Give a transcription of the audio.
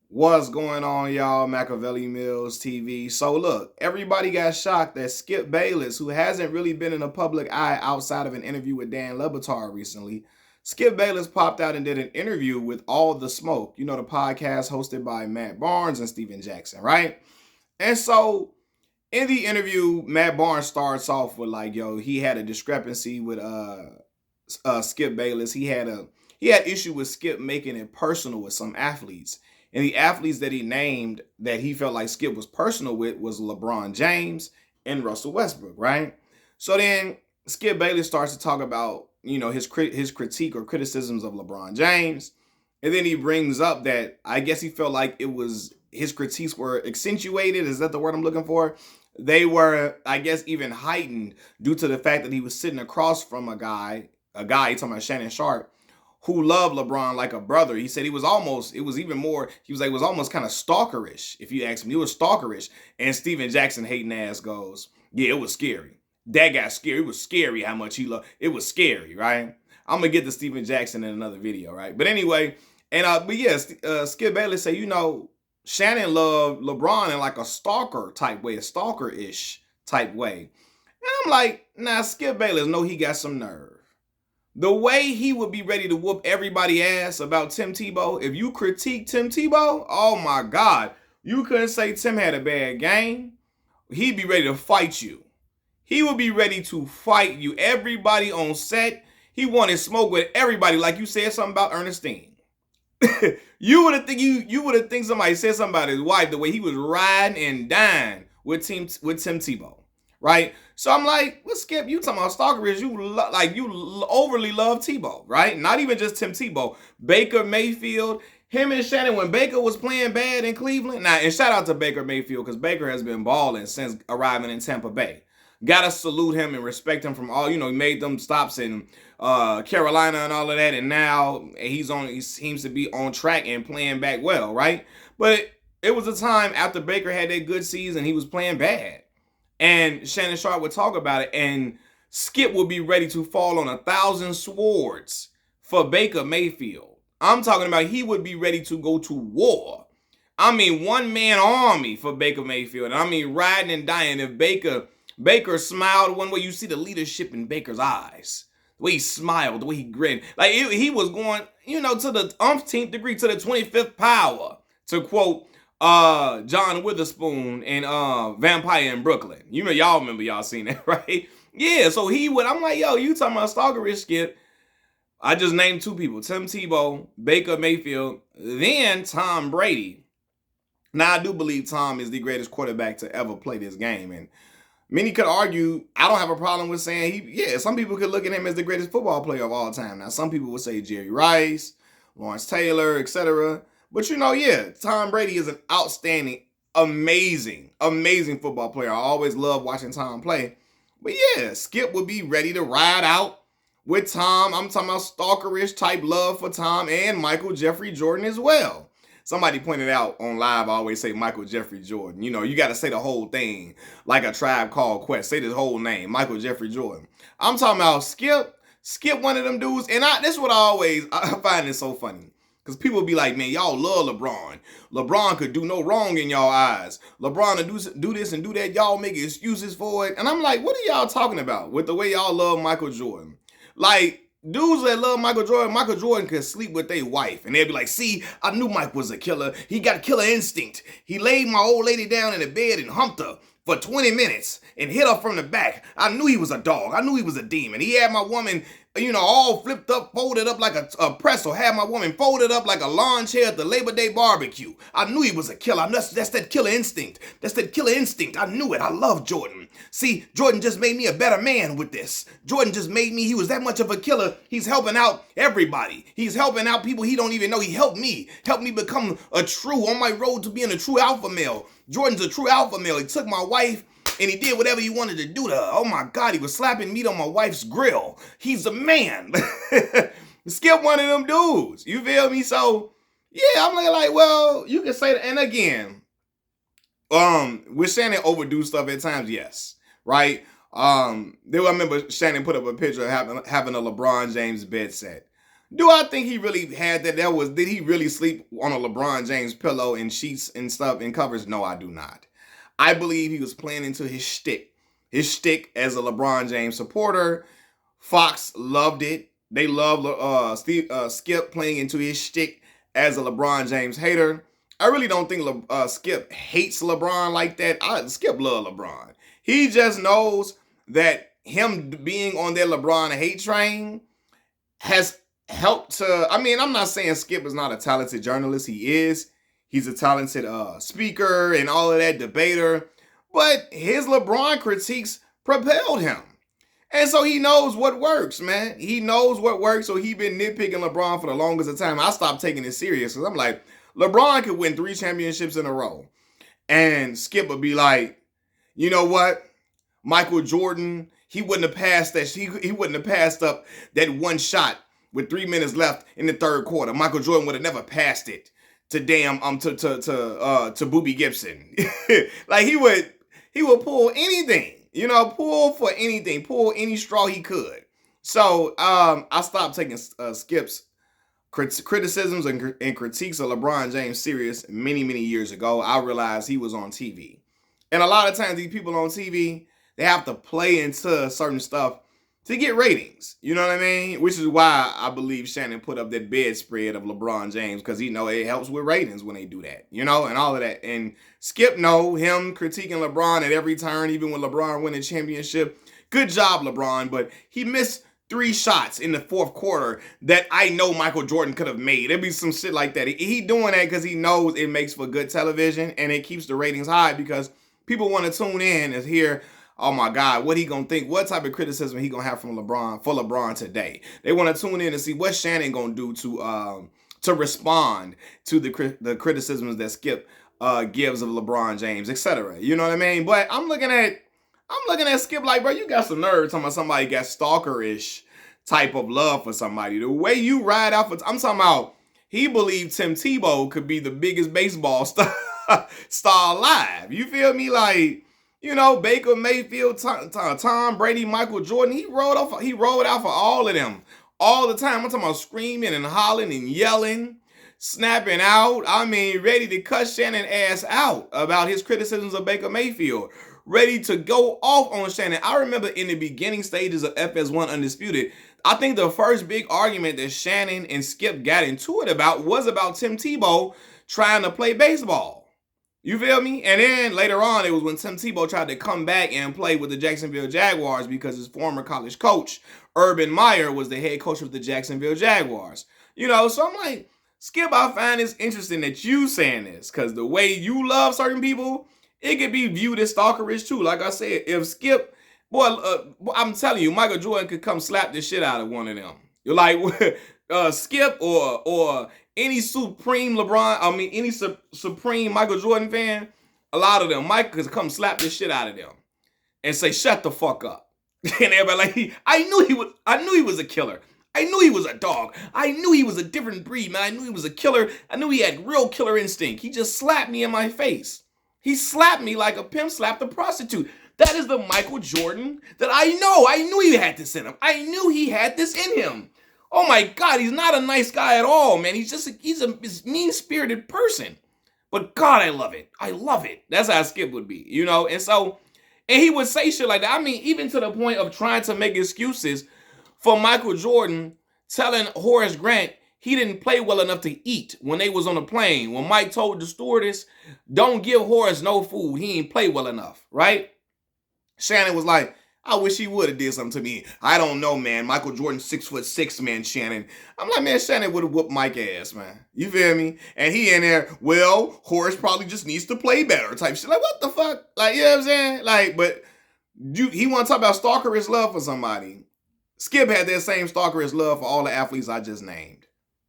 What's going on, y'all? Machiavelli Mills TV. So, look, everybody got shocked that Skip Bayless, who hasn't really been in the public eye outside of an interview with Dan Le Batard recently, Skip Bayless popped out and did an interview with All the Smoke, the podcast hosted by Matt Barnes and Steven Jackson, right? And so, in the interview, Matt Barnes starts off with like, yo, he had a discrepancy with Skip Bayless. He had issue with Skip making it personal with some athletes. And the athletes that he named that he felt like Skip was personal with was LeBron James and Russell Westbrook, right? So then Skip Bayless starts to talk about, his critique or criticisms of LeBron James. And then he brings up that I guess he felt like it was his critiques were accentuated. Is that the word I'm looking for? They were, I guess, even heightened due to the fact that he was sitting across from a guy talking about Shannon Sharpe, who loved LeBron like a brother. He said it was almost kind of stalkerish, if you ask me. It was stalkerish. And Steven Jackson hating ass goes, yeah, it was scary. That got scary. It was scary how much he loved. It was scary, right? I'm gonna get to Steven Jackson in another video, right? But anyway, Skip Bayless say, Shannon loved LeBron in like a stalker type way, a stalker-ish type way. And I'm like, nah, Skip Bayless know he got some nerve. The way he would be ready to whoop everybody ass about Tim Tebow, if you critique Tim Tebow, oh my God, you couldn't say Tim had a bad game. He'd be ready to fight you. He would be ready to fight you. Everybody on set, he wanted smoke with everybody, like you said something about Ernestine. you would have think somebody said something about his wife, the way he was riding and dying with Tim Tebow, right? So I'm like, what, Skip? You talking about stalkerish? You overly love Tebow, right? Not even just Tim Tebow, Baker Mayfield, him and Shannon when Baker was playing bad in Cleveland. Now, and shout out to Baker Mayfield because Baker has been balling since arriving in Tampa Bay. Gotta salute him and respect him from all, he made them stops in Carolina and all of that, and now he seems to be on track and playing back well, right? But it was a time after Baker had that good season, he was playing bad. And Shannon Sharpe would talk about it, and Skip would be ready to fall on 1,000 swords for Baker Mayfield. I'm talking about he would be ready to go to war. I mean, one-man army for Baker Mayfield. I mean, riding and dying. If Baker smiled one way, you see the leadership in Baker's eyes. The way he smiled, the way he grinned. Like, he was going, to the umpteenth degree, to the 25th power, to quote John Witherspoon in Vampire in Brooklyn. Y'all remember y'all seen that, right? Yeah, so I'm like, yo, you talking about stalkerish, Skip. I just named two people, Tim Tebow, Baker Mayfield, then Tom Brady. Now, I do believe Tom is the greatest quarterback to ever play this game, and many could argue, I don't have a problem with saying some people could look at him as the greatest football player of all time. Now, some people would say Jerry Rice, Lawrence Taylor, etc. But Tom Brady is an outstanding, amazing football player. I always love watching Tom play. But Skip would be ready to ride out with Tom. I'm talking about stalkerish type love for Tom and Michael Jeffrey Jordan as well. Somebody pointed out on live, I always say Michael Jeffrey Jordan. You got to say the whole thing like a Tribe Called Quest. Say the whole name, Michael Jeffrey Jordan. I'm talking about Skip one of them dudes. And this is what I find it so funny. Because people be like, man, y'all love LeBron. LeBron could do no wrong in y'all eyes. LeBron will do this and do that. Y'all make excuses for it. And I'm like, what are y'all talking about with the way y'all love Michael Jordan? Like, dudes that love Michael Jordan could sleep with their wife. And they'd be like, see, I knew Mike was a killer. He got killer instinct. He laid my old lady down in the bed and humped her for 20 minutes and hit her from the back. I knew he was a dog. I knew he was a demon. He had my woman, all flipped up, folded up like a pretzel. Had my woman folded up like a lawn chair at the Labor Day barbecue. I knew he was a killer. That's that killer instinct. That's that killer instinct. I knew it. I love Jordan. See, Jordan just made me a better man with this. Jordan just made me, he was that much of a killer. He's helping out everybody. He's helping out people he don't even know. He helped me become on my road to being a true alpha male. Jordan's a true alpha male. He took my wife and he did whatever he wanted to do to her. Oh my God, he was slapping meat on my wife's grill. He's a man. Skip one of them dudes. You feel me? So, I'm like, well, you can say that. And again, with Shannon overdo stuff at times, yes. Right? I remember Shannon put up a picture of having a LeBron James bed set. Do I think he really had that? Did he really sleep on a LeBron James pillow and sheets and stuff and covers? No, I do not. I believe he was playing into his shtick. His shtick as a LeBron James supporter. Fox loved it. They love Skip playing into his shtick as a LeBron James hater. I really don't think Skip hates LeBron like that. Skip loves LeBron. He just knows that him being on that LeBron hate train has helped to. I mean, I'm not saying Skip is not a talented journalist. He is. He's a talented speaker and all of that, debater. But his LeBron critiques propelled him. And so he knows what works, man. He knows what works. So he been nitpicking LeBron for the longest of time. I stopped taking it serious because I'm like, LeBron could win 3 championships in a row. And Skip would be like, you know what? Michael Jordan, he wouldn't have passed that. He wouldn't have passed up that one shot with 3 minutes left in the third quarter. Michael Jordan would have never passed it to to Boobie Gibson. Like he would pull anything, pull for anything, pull any straw he could. So I stopped taking Skip's criticisms and critiques of LeBron James serious many, many years ago. I realized he was on TV. And a lot of times these people on TV, they have to play into certain stuff to get ratings. You know what I mean? Which is why I believe Shannon put up that bedspread of LeBron James, because it helps with ratings when they do that, and all of that. And Skip him critiquing LeBron at every turn, even when LeBron won a championship. Good job, LeBron, but he missed 3 shots in the fourth quarter that I know Michael Jordan could have made. There'd be some shit like that. He doing that because he knows it makes for good television and it keeps the ratings high because people want to tune in and hear, oh my God, what he gonna think? What type of criticism he gonna have for LeBron today? They want to tune in and see what Shannon gonna do to respond to the criticisms that Skip gives of LeBron James, etc. You know what I mean? But I'm looking at Skip like, bro, you got some nerve talking about somebody got stalkerish type of love for somebody. The way you ride out for, I'm talking about, he believed Tim Tebow could be the biggest baseball star alive. You feel me? Like, Baker Mayfield, Tom Brady, Michael Jordan, he rolled out for all of them all the time. I'm talking about screaming and hollering and yelling, snapping out. I mean, ready to cut Shannon ass out about his criticisms of Baker Mayfield. Ready to go off on Shannon. I remember in the beginning stages of FS1 Undisputed, I think the first big argument that Shannon and Skip got into it about was about Tim Tebow trying to play baseball. You feel me? And then later on, it was when Tim Tebow tried to come back and play with the Jacksonville Jaguars because his former college coach, Urban Meyer, was the head coach of the Jacksonville Jaguars. So I'm like, Skip, I find this interesting that you saying this, because the way you love certain people, it could be viewed as stalkerish too. Like I said, if Skip, I'm telling you, Michael Jordan could come slap the shit out of one of them. You're like, Skip or any supreme any supreme Michael Jordan fan, a lot of them, Mike could come slap the shit out of them and say, shut the fuck up. And everybody like, I knew he was a killer. I knew he was a dog. I knew he was a different breed, man. I knew he was a killer. I knew he had real killer instinct. He just slapped me in my face. He slapped me like a pimp slapped a prostitute. That is the Michael Jordan that I know. I knew he had this in him. I knew he had this in him. Oh my God, he's not a nice guy at all, man. He's a mean-spirited person. But God, I love it. I love it. That's how Skip would be, And he would say shit like that. I mean, even to the point of trying to make excuses for Michael Jordan telling Horace Grant he didn't play well enough to eat when they was on the plane. When Mike told the stewardess, don't give Horace no food. He ain't play well enough, right? Shannon was like, I wish he would have did something to me. I don't know, man. Michael Jordan, 6'6", man, Shannon. I'm like, man, Shannon would have whooped Mike's ass, man. You feel me? And he in there, well, Horace probably just needs to play better type shit. Like, what the fuck? Like, you know what I'm saying? Like, but he want to talk about stalkerish love for somebody. Skip had that same stalkerish love for all the athletes I just named.